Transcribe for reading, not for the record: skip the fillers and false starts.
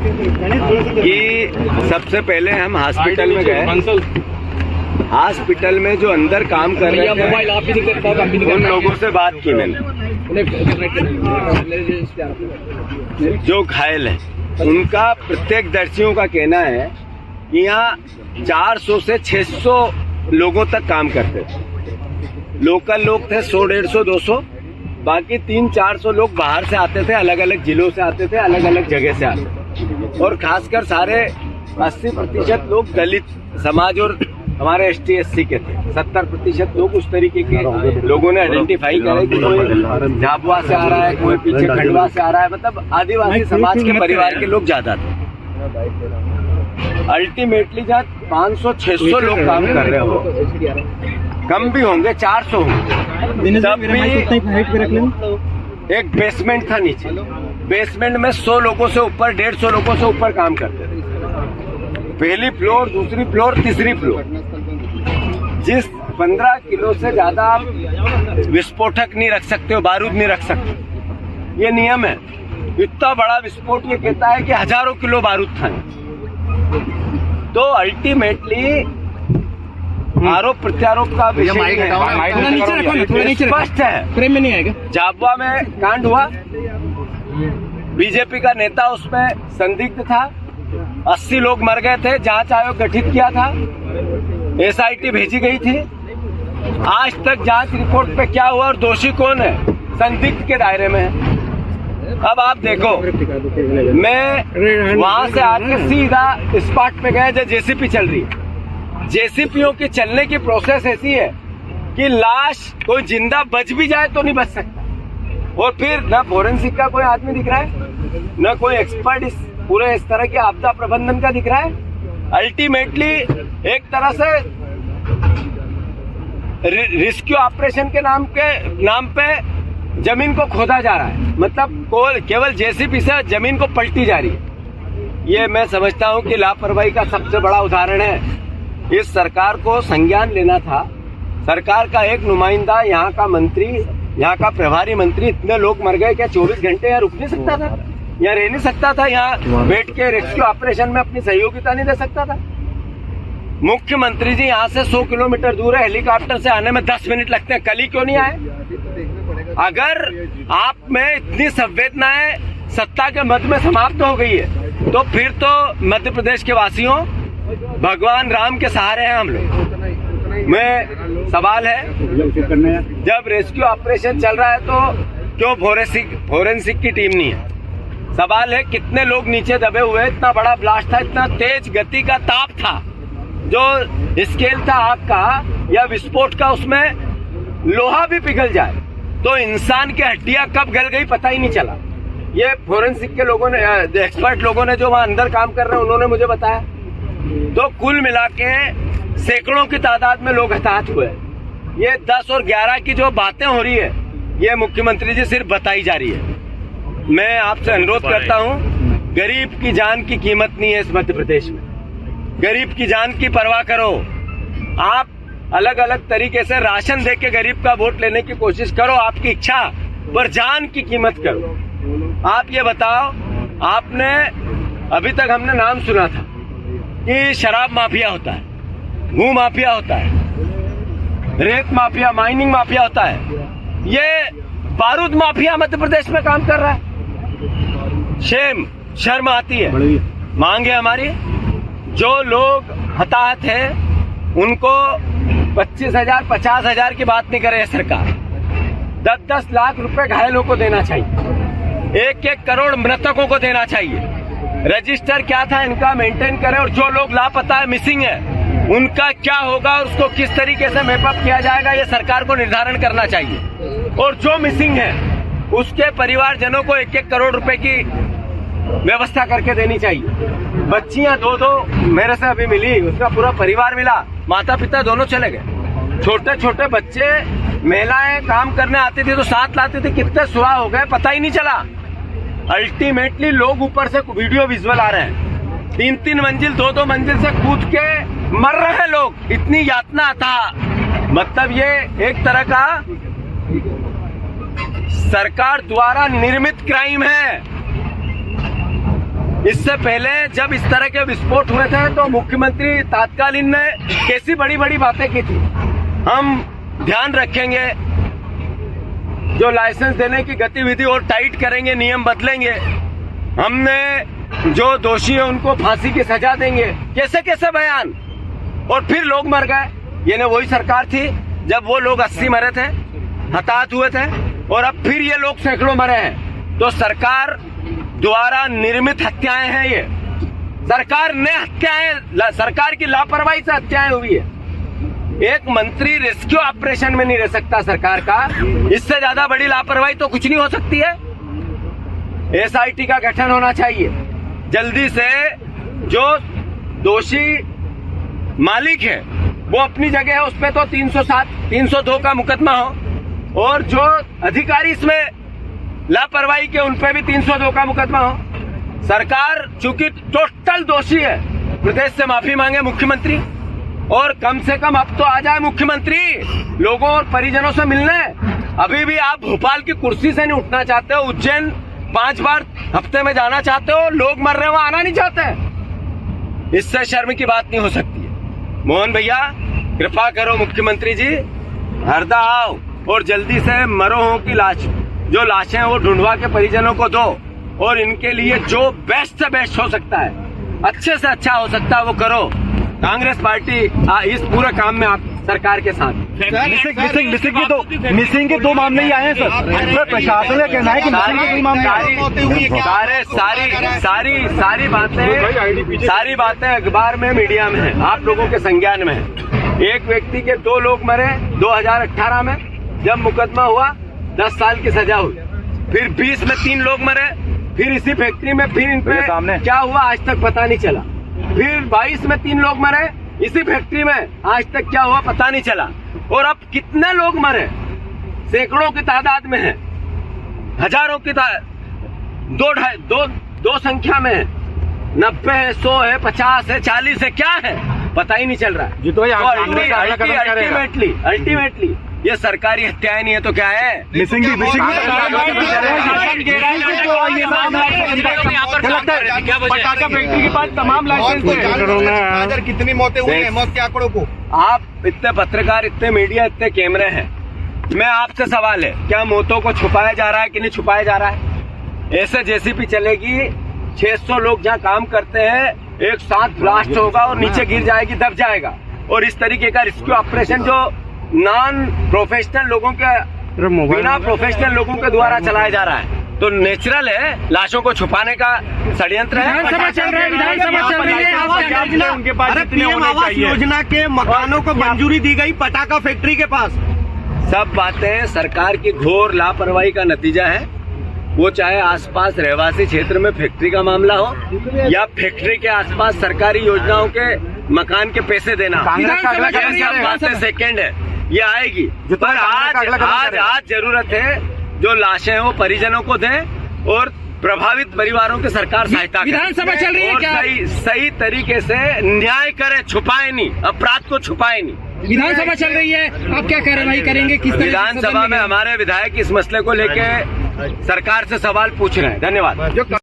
कि सबसे पहले हम हॉस्पिटल में गए। हॉस्पिटल में जो अंदर काम कर रहे थे उन लोगों से बात की मैंने। जो घायल है उनका प्रत्यक्षदर्शियों का कहना है कि यहाँ 400 से 600 लोगों तक काम करते थे। लोकल लोग थे 100, 150, 200, बाकी 300-400 लोग बाहर से आते थे, अलग अलग जिलों से आते थे, अलग अलग जगह से आते थे। और खासकर सारे 80% लोग दलित समाज और हमारे ST SC के थे। 70% लोग उस तरीके के लोगों ने आइडेंटिफाई करे कि कोई झाबुआ से आ रहा है, कोई पीछे खंडवा से आ रहा है, मतलब आदिवासी समाज के परिवार के लोग ज्यादा थे। अल्टीमेटली जहाँ 500-600 लोग काम कर रहे हो, कम भी होंगे, 400 होंगे, तब भी एक बेसमेंट था नीचे। बेसमेंट में 100 लोगों से ऊपर, 150 लोगों से ऊपर काम करते थे। पहली फ्लोर, दूसरी फ्लोर, तीसरी फ्लोर। जिस 15 किलो से ज्यादा आप विस्फोटक नहीं रख सकते हो, बारूद नहीं रख सकते, ये नियम है। इतना बड़ा विस्फोट ये कहता है कि हजारों किलो बारूद था। तो अल्टीमेटली आरोप प्रत्यारोप का विषय स्पष्ट है। फ्रेम में नहीं आएगा। झाबुआ में कांड हुआ, बीजेपी का नेता उसमें संदिग्ध था, 80 लोग मर गए थे, जांच आयोग गठित किया था, SIT भेजी गई थी। आज तक जांच रिपोर्ट पे क्या हुआ और दोषी कौन है, संदिग्ध के दायरे में है। अब आप देखो, मैं वहां से आके सीधा स्पॉट पे गया जब JCP चल रही है। JCPओं की चलने की प्रोसेस ऐसी है कि लाश कोई जिंदा बच भी जाए तो नहीं बच सकता। और फिर न फोरेंसिक का कोई आदमी दिख रहा है, न कोई एक्सपर्ट इस पूरे इस तरह के आपदा प्रबंधन का दिख रहा है। अल्टीमेटली एक तरह से रेस्क्यू ऑपरेशन के नाम पे जमीन को खोदा जा रहा है, मतलब केवल JCP से जमीन को पलटी जा रही है। ये मैं समझता हूँ कि लापरवाही का सबसे बड़ा उदाहरण है। इस सरकार को संज्ञान लेना था। सरकार का एक नुमाइंदा, यहाँ का मंत्री, यहाँ का प्रभारी मंत्री, इतने लोग मर गए, क्या 24 घंटे यहाँ रुक नहीं सकता था, यहाँ रह नहीं सकता था, यहाँ बैठ के रेस्क्यू ऑपरेशन में अपनी सहयोगिता नहीं दे सकता था? मुख्यमंत्री जी यहाँ से 100 किलोमीटर दूर है, हेलीकॉप्टर से आने में 10 मिनट लगते हैं, कल ही क्यों नहीं आए? अगर आप में इतनी संवेदनाएं सत्ता के मद में समाप्त हो गई है, तो फिर तो मध्य प्रदेश के वासियों, भगवान राम के सहारे हैं हम लोग। मैं सवाल है, जब रेस्क्यू ऑपरेशन चल रहा है तो क्यों फोरेंसिक की टीम नहीं है? सवाल है, कितने लोग नीचे दबे हुए? इतना बड़ा ब्लास्ट था, इतना तेज गति का ताप था, जो स्केल था आग का या विस्फोट का, उसमें लोहा भी पिघल जाए तो इंसान की हड्डियां कब गल गई पता ही नहीं चला। ये फोरेंसिक के लोगों ने, एक्सपर्ट लोगों ने जो वहां अंदर काम कर रहे हैं, उन्होंने मुझे बताया। तो कुल मिला के सैकड़ों की तादाद में लोग हताहत हुए। ये 10 और 11 की जो बातें हो रही है, ये मुख्यमंत्री जी सिर्फ बताई जा रही है। मैं आपसे अनुरोध करता हूं, गरीब की जान की कीमत नहीं है इस मध्य प्रदेश में। गरीब की जान की परवाह करो। आप अलग अलग तरीके से राशन दे के गरीब का वोट लेने की कोशिश करो, आपकी इच्छा, पर जान की कीमत करो। आप ये बताओ, आपने अभी तक हमने नाम सुना था कि शराब माफिया होता है, भू माफिया होता है, रेत माफिया, माइनिंग माफिया होता है, ये बारूद माफिया मध्य प्रदेश में काम कर रहा है। शर्म आती है। मांग है हमारी, जो लोग हताहत हैं उनको 25,000, 50,000 की बात नहीं करे सरकार, 10-10 लाख रुपए घायलों को देना चाहिए, 1-1 करोड़ मृतकों को देना चाहिए। रजिस्टर क्या था इनका मेंटेन करें, और जो लोग लापता है, मिसिंग है, उनका क्या होगा और उसको किस तरीके से मैपअप किया जाएगा, ये सरकार को निर्धारण करना चाहिए। और जो मिसिंग है उसके परिवारजनों को 1-1 करोड़ रुपए की व्यवस्था करके देनी चाहिए। बच्चियां 2-2 मेरे से अभी मिली, उसका पूरा परिवार मिला, माता पिता दोनों चले गए। छोटे छोटे बच्चे, महिलाएं काम करने आती थी तो साथ लाते थे, कितने सुराह हो गए पता ही नहीं चला। अल्टीमेटली लोग ऊपर से वीडियो विजुअल आ रहे हैं, 3-3 मंजिल, 2-2 मंजिल से कूद के मर रहे लोग, इतनी यातना था। मतलब ये एक तरह का सरकार द्वारा निर्मित क्राइम है। इससे पहले जब इस तरह के विस्फोट हुए थे तो मुख्यमंत्री तात्कालीन ने कैसी बड़ी बड़ी बातें की थी, हम ध्यान रखेंगे, जो लाइसेंस देने की गतिविधि और टाइट करेंगे, नियम बदलेंगे, हमने जो दोषी है उनको फांसी की सजा देंगे, कैसे कैसे बयान। और फिर लोग मर गए। ये ने वही सरकार थी जब वो लोग 80 मरे थे, हताहत हुए थे, और अब फिर ये लोग सैकड़ों मरे हैं। तो सरकार द्वारा निर्मित हत्याएं हैं ये, सरकार ने हत्याएं, सरकार की लापरवाही से हत्याएं हुई है। एक मंत्री रेस्क्यू ऑपरेशन में नहीं रह सकता सरकार का, इससे ज्यादा बड़ी लापरवाही तो कुछ नहीं हो सकती है। एसआईटी का गठन होना चाहिए जल्दी से, जो दोषी मालिक है वो अपनी जगह है, उस पे तो 307, 302 का मुकदमा हो, और जो अधिकारी इसमें लापरवाही के उन पे भी 302 का मुकदमा हो। सरकार चूंकि टोटल दोषी है, प्रदेश से माफी मांगे मुख्यमंत्री, और कम से कम अब तो आ जाए मुख्यमंत्री लोगों और परिजनों से मिलने। अभी भी आप भोपाल की कुर्सी से नहीं उठना चाहते हो, उज्जैन 5 बार हफ्ते में जाना चाहते हो, लोग मर रहे हो, आना नहीं चाहते। इससे शर्म की बात नहीं हो सकती है। मोहन भैया कृपा करो, मुख्यमंत्री जी हरदा आओ और जल्दी से मरोहों की लाश, जो लाशें हैं वो ढूंढवा के परिजनों को दो, और इनके लिए जो बेस्ट से बेस्ट हो सकता है, अच्छे से अच्छा हो सकता है वो करो। कांग्रेस पार्टी इस पूरे काम में आप सरकार के साथ। मिसिंग के 2 मामले ही आए हैं सर, प्रशासन का कहना है कि मिसिंग के 2 मामले सारी बातें अखबार में, मीडिया में है, आप लोगों के संज्ञान में है। एक व्यक्ति के 2 लोग मरे 2018 में, जब मुकदमा हुआ 10 साल की सजा हुई, फिर 20 में 3 लोग मरे, फिर इसी फैक्ट्री में, फिर इन पे क्या हुआ आज तक पता नहीं चला, फिर 22 में 3 लोग मरे इसी फैक्ट्री में, आज तक क्या हुआ पता नहीं चला। और अब कितने लोग मरे, सैकड़ों की तादाद में है, हजारों की दो संख्या में है, 90 है, 100 है, 50 है, 40 है, क्या है पता ही नहीं चल रहा है। तो अल्टीमेटली ये सरकारी हत्याएं नहीं है तो क्या है, मिसिंग पटाखा फैक्ट्री के पास तमाम लाइसेंस। कितनी मौतें हुई हैं, मौत के आंकड़ों को आप इतने पत्रकार, इतने मीडिया, इतने कैमरे हैं, मैं आपसे सवाल है, क्या मौतों को छुपाया जा रहा है कि नहीं छुपाया जा रहा है? ऐसे जेसीबी चलेगी, 600 लोग जहाँ काम करते हैं, एक साथ ब्लास्ट होगा और नीचे गिर जाएगी, दब जाएगा। और इस तरीके का रेस्क्यू ऑपरेशन जो नॉन प्रोफेशनल लोगों के, बिना प्रोफेशनल लोगों के द्वारा चलाया जा रहा है, तो नेचुरल है लाशों को छुपाने का षड्यंत्र है। विधानसभा चल रही है, उनके पास पीएम आवास योजना के मकानों को मंजूरी दी गई पटाखा फैक्ट्री के पास। सब बातें सरकार की घोर लापरवाही का नतीजा है। वो चाहे आसपास रहवासी क्षेत्र में फैक्ट्री का मामला हो, या फैक्ट्री के आसपास सरकारी योजनाओं के मकान के पैसे देना, बातें सेकेंड है, ये आएगी। पर आज जरूरत है जो लाशें हैं वो परिजनों को दें, और प्रभावित परिवारों की सरकार सहायता करे। विधानसभा चल रही है क्या? सही तरीके से न्याय करे, छुपाए नहीं, अपराध को छुपाए नहीं। विधानसभा चल रही है, आप क्या कार्रवाई करेंगे? किस तरह विधानसभा में हमारे विधायक इस मसले को लेकर सरकार से सवाल पूछ रहे हैं। धन्यवाद।